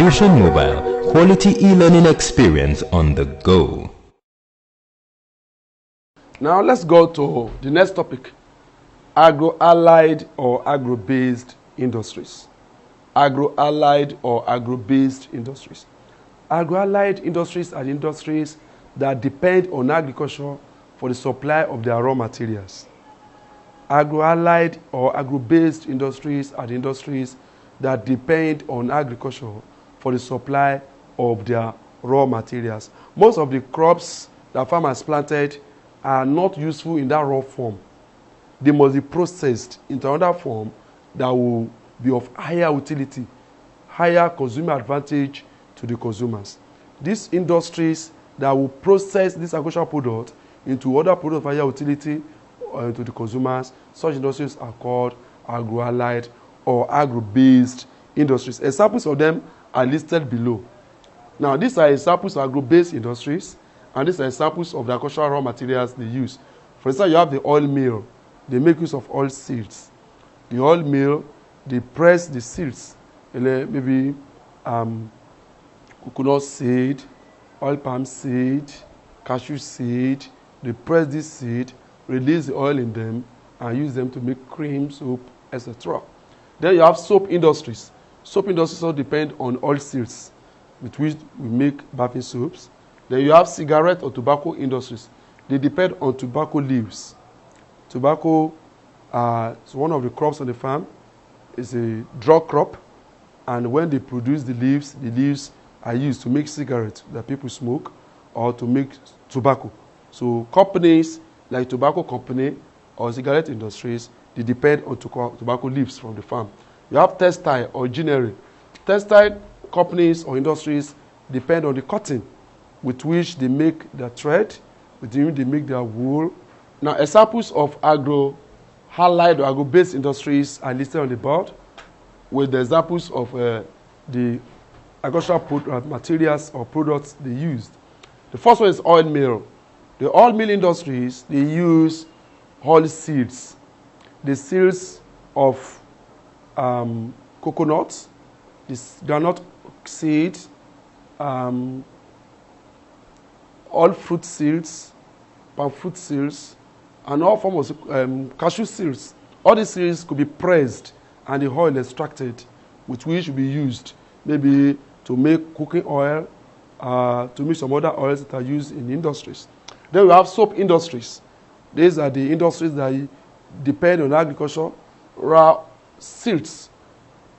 Fusion Mobile, quality e-learning experience on the go. Now let's go to the next topic, agro-allied or agro-based industries. Agro-allied or agro-based industries. Agro-allied industries are the industries that depend on agriculture for the supply of their raw materials. Agro-allied or agro-based industries are the industries that depend on agriculture for the supply of their raw materials. Most of the crops that farmers planted are not useful in that raw form. They must be processed into another form that will be of higher utility, higher consumer advantage to the consumers. These industries that will process this agricultural product into other products of higher utility to the consumers, such industries are called agro-allied or agro-based industries. Examples of them are listed below. Now, these are examples of agro-based industries, and these are examples of the agricultural raw materials they use. For instance, you have the oil mill. They make use of oil seeds. The oil mill, they press the seeds, maybe coconut seed, oil palm seed, cashew seed. They press this seed, release the oil in them, and use them to make cream, soap, etc. Then you have soap industries. Soap industries also depend on oil seeds, with which we make bathing soaps. Then you have cigarette or tobacco industries. They depend on tobacco leaves. Tobacco is one of the crops on the farm. It's a drug crop, and when they produce the leaves are used to make cigarettes that people smoke or to make tobacco. So companies like tobacco company or cigarette industries, they depend on tobacco leaves from the farm. You have textile or joinery. Textile companies or industries depend on the cotton with which they make their thread, with which they make their wool. Now, examples of agro-allied or agro-based industries are listed on the board, with the examples of the agricultural materials or products they used. The first one is oil mill. The oil mill industries, they use oil seeds. The seeds of coconut, this granite seed, all fruit seeds, palm fruit seeds, and all forms of cashew seeds. All these seeds could be pressed and the oil extracted, with which will be used maybe to make cooking oil, to make some other oils that are used in industries. Then we have soap industries. These are the industries that depend on agriculture, raw seeds,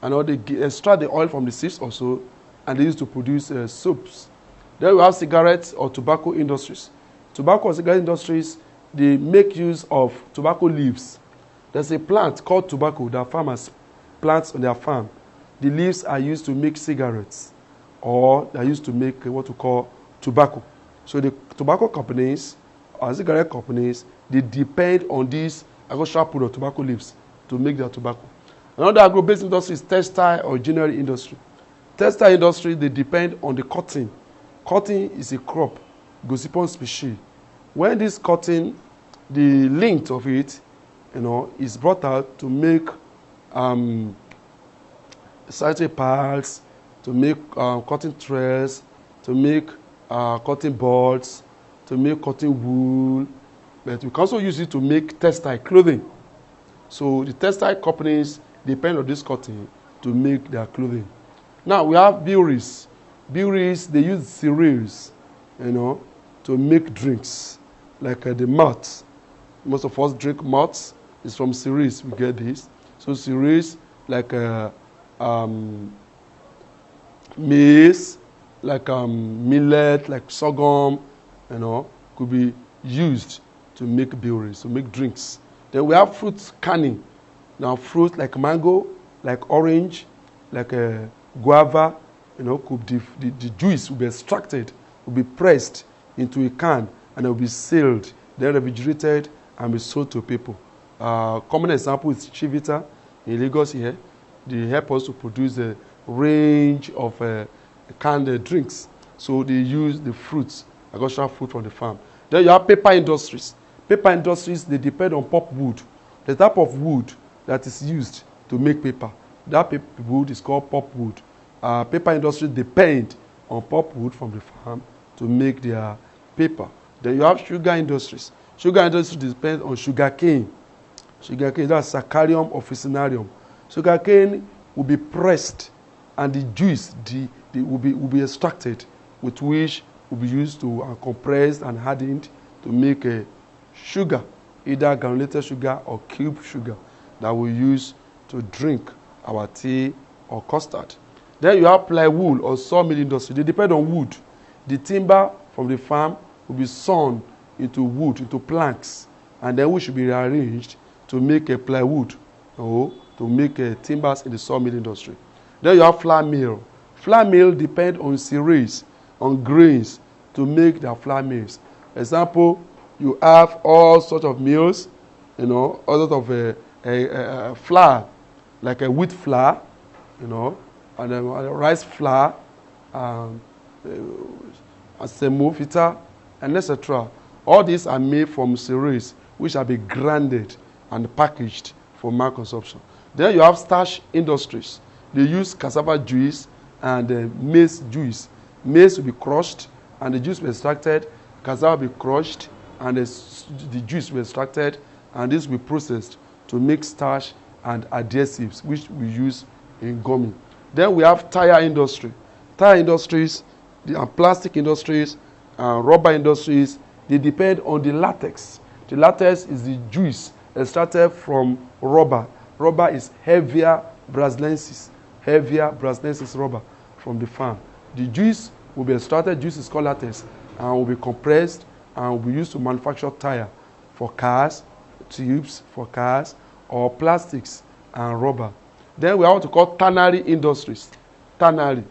and they extract the oil from the seeds also, and they use to produce soaps. Then we have cigarettes or tobacco industries. Tobacco or cigarette industries, they make use of tobacco leaves. There's a plant called tobacco that farmers plant on their farm. The leaves are used to make cigarettes, or they're used to make what we call tobacco. So the tobacco companies or cigarette companies, they depend on these agricultural product, tobacco leaves, to make their tobacco. Another agro-based industry is textile or joinery industry. Textile industry, they depend on the cotton. Cotton is a crop, Gossypium species. When this cotton, the length of it, is brought out to make sanitary pads, to make cotton threads, to make cotton buds, to make cotton wool, but we can also use it to make textile clothing. So the textile companies depend on this cotton to make their clothing. Now we have breweries. Breweries, they use cereals, to make drinks, like the malt. Most of us drink malt. It's from cereals we get this. So cereals like maize, like millet, like sorghum, could be used to make breweries, to make drinks. Then we have fruit canning. Now fruit like mango, like orange, like guava, could the juice will be extracted, will be pressed into a can, and it will be sealed, then refrigerated, and be sold to people. Common example is Chivita in Lagos here. They help us to produce a range of canned drinks. So they use the fruits, agricultural fruit from the farm. Then you have paper industries. Paper industries, they depend on pulpwood. The type of wood that is used to make paper, that paper wood is called pulpwood. paper industry depend on pulpwood from the farm to make their paper. Then you have sugar industries. Sugar industry depends on sugarcane. Sugarcane, that's Saccharium officinarium. Sugarcane will be pressed, and the juice will be extracted, with which will be used to compressed and hardened to make a sugar, either granulated sugar or cube sugar, that we use to drink our tea or custard. Then you have plywood or sawmill industry. They depend on wood. The timber from the farm will be sawn into wood, into planks, and then we should be rearranged to make a plywood or to make timbers in the sawmill industry. Then you have flour mill. Flour mill depend on cereals, on grains, to make their flour mills. Example, you have all sorts of mills, all sorts of flour, like a wheat flour, and then rice flour, semovita, and etc. All these are made from cereals, which shall be grounded and packaged for mass consumption. Then you have starch industries. They use cassava juice and maize juice. Maize will be crushed and the juice will be extracted. Cassava will be crushed and the juice will be extracted, and this will be processed to make starch and adhesives, which we use in gummy. Then we have tire industry. Tire industries, plastic industries, rubber industries, they depend on the latex. The latex is the juice extracted from rubber. Rubber is heavier Braziliensis rubber from the farm. The juice will be extracted, juice is called latex, and will be compressed and will be used to manufacture tire for cars, tubes for cars, or plastics and rubber. Then we have what we call tannery industries. Tannery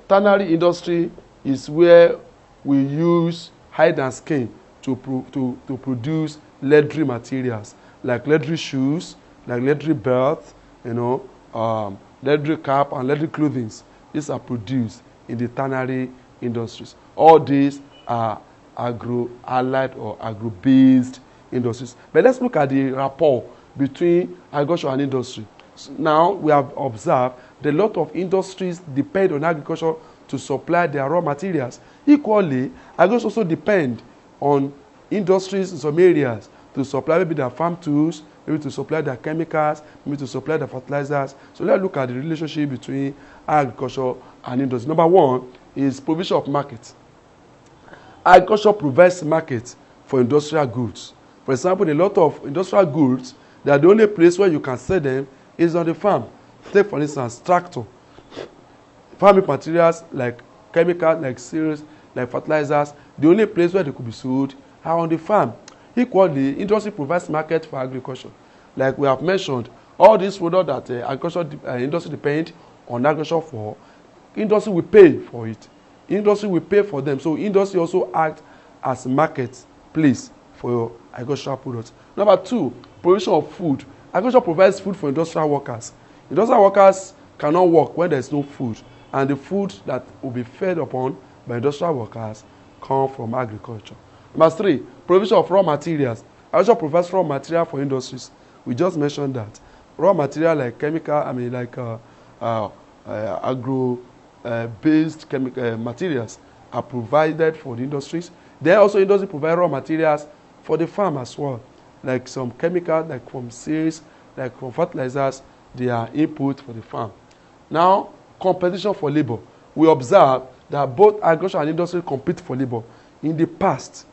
industry is where we use hide and skin to produce leathery materials, like leathery shoes, like leathery belt, leathery cap, and leathery clothing. These are produced in the tannery industries. All these are agro-allied or agro-based industries. But let's look at the rapport between agriculture and industry. So now we have observed that a lot of industries depend on agriculture to supply their raw materials. Equally, agriculture also depend on industries in some areas to supply maybe their farm tools, maybe to supply their chemicals, maybe to supply their fertilizers. So let's look at the relationship between agriculture and industry. Number one is provision of market. Agriculture provides market for industrial goods. For example, a lot of industrial goods, they are the only place where you can sell them is on the farm. Take, for instance, tractor. Farming materials like chemicals, like cereals, like fertilizers, the only place where they could be sold are on the farm. Equally, industry provides market for agriculture. Like we have mentioned, all these products that agriculture industry depend on agriculture for, industry will pay for it. Industry will pay for them. So industry also acts as a marketplace for agricultural products. Number two, provision of food. Agriculture provides food for industrial workers. Industrial workers cannot work when there is no food, and the food that will be fed upon by industrial workers come from agriculture. Number three, provision of raw materials. Agriculture provides raw material for industries. We just mentioned that. Raw material like chemical, agro-based materials are provided for the industries. Then also industry provide raw materials for the farm as well, like some chemicals, like from seeds, like from fertilizers. They are input for the farm. Now, competition for labor. We observe that both agriculture and industry compete for labor. In the past,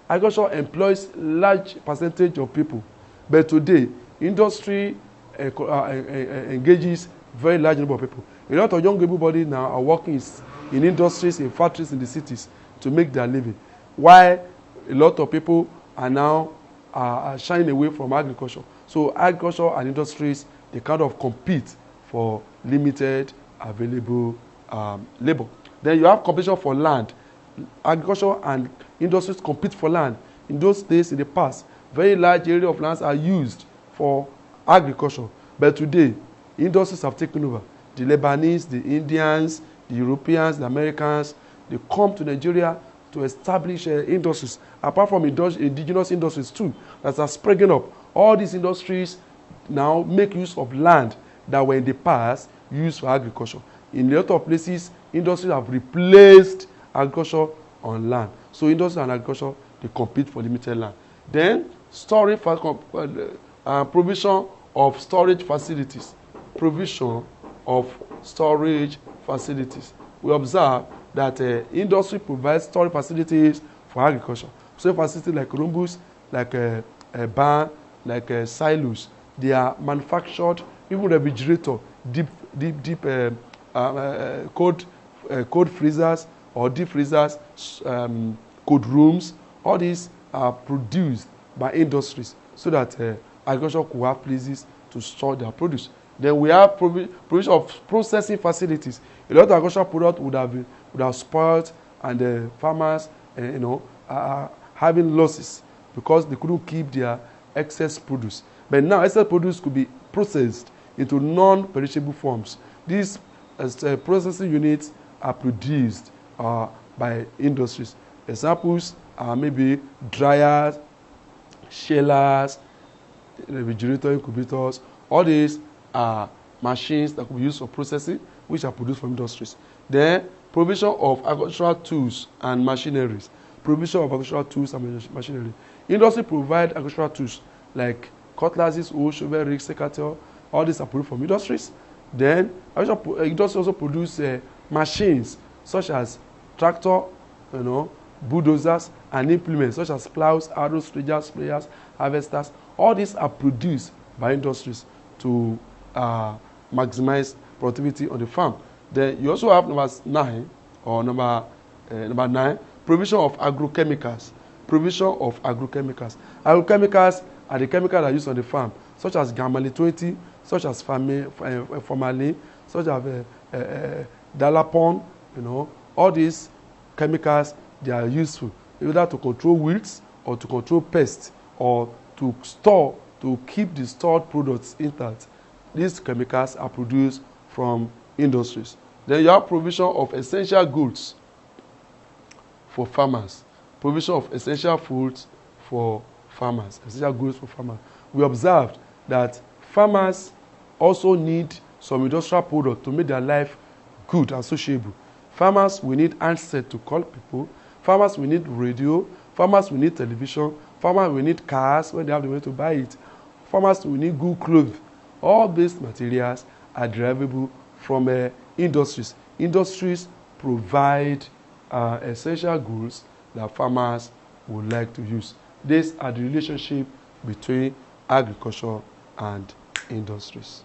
agriculture employs large percentage of people, but today, industry engages very large number of people. A lot of young everybody now are working in industries, in factories, in the cities to make their living, while a lot of people are now shying away from agriculture. So agriculture and industries, they kind of compete for limited available labor. Then you have competition for land. Agriculture and industries compete for land. In those days, in the past, very large area of lands are used for agriculture. But today, industries have taken over. The Lebanese, the Indians, the Europeans, the Americans, they come to Nigeria to establish industries, apart from indigenous industries too, that are springing up. All these industries now make use of land that were in the past used for agriculture. In a lot of places, industries have replaced agriculture on land. So industry and agriculture, they compete for limited land. Then storage, provision of storage facilities. Provision of storage facilities. We observe that industry provides storage facilities for agriculture. Storage facilities like rumbus, like barn, like silos. They are manufactured, even refrigerator, deep cold freezers or deep freezers, cold rooms. All these are produced by industries so that agriculture could have places to store their produce. Then we have provision of processing facilities. A lot of agricultural products would have spoiled, and farmers, are having losses because they couldn't keep their excess produce. But now excess produce could be processed into non-perishable forms. These processing units are produced by industries. Examples are maybe dryers, shellers, refrigerator incubators. All these are machines that could be used for processing, which are produced from industries. Then provision of agricultural tools and machineries. Provision of agricultural tools and machinery. Industry provide agricultural tools like cutlasses, hoe, shovel, rigs, secateur. All these are produced from industries. Then industry also produce machines such as tractor, bulldozers, and implements such as plows, arrows, dredgers, sprayers, harvesters. All these are produced by industries to maximize productivity on the farm. Then you also have number 9, provision of agrochemicals. Provision of agrochemicals. Agrochemicals are the chemicals that are used on the farm, such as Gamalin 20, such as formalin, such as Dalapon. All these chemicals, they are useful either to control weeds or to control pests or to keep the stored products intact. These chemicals are produced from industries. Then you have provision of essential goods for farmers. Provision of essential foods for farmers. Essential goods for farmers. We observed that farmers also need some industrial products to make their life good and sociable. Farmers will need handset to call people. Farmers will need radio. Farmers will need television. Farmers will need cars when they have the money to buy it. Farmers will need good clothes. All these materials are derivable from industries. Industries provide essential goods that farmers would like to use. These are the relationship between agriculture and industries.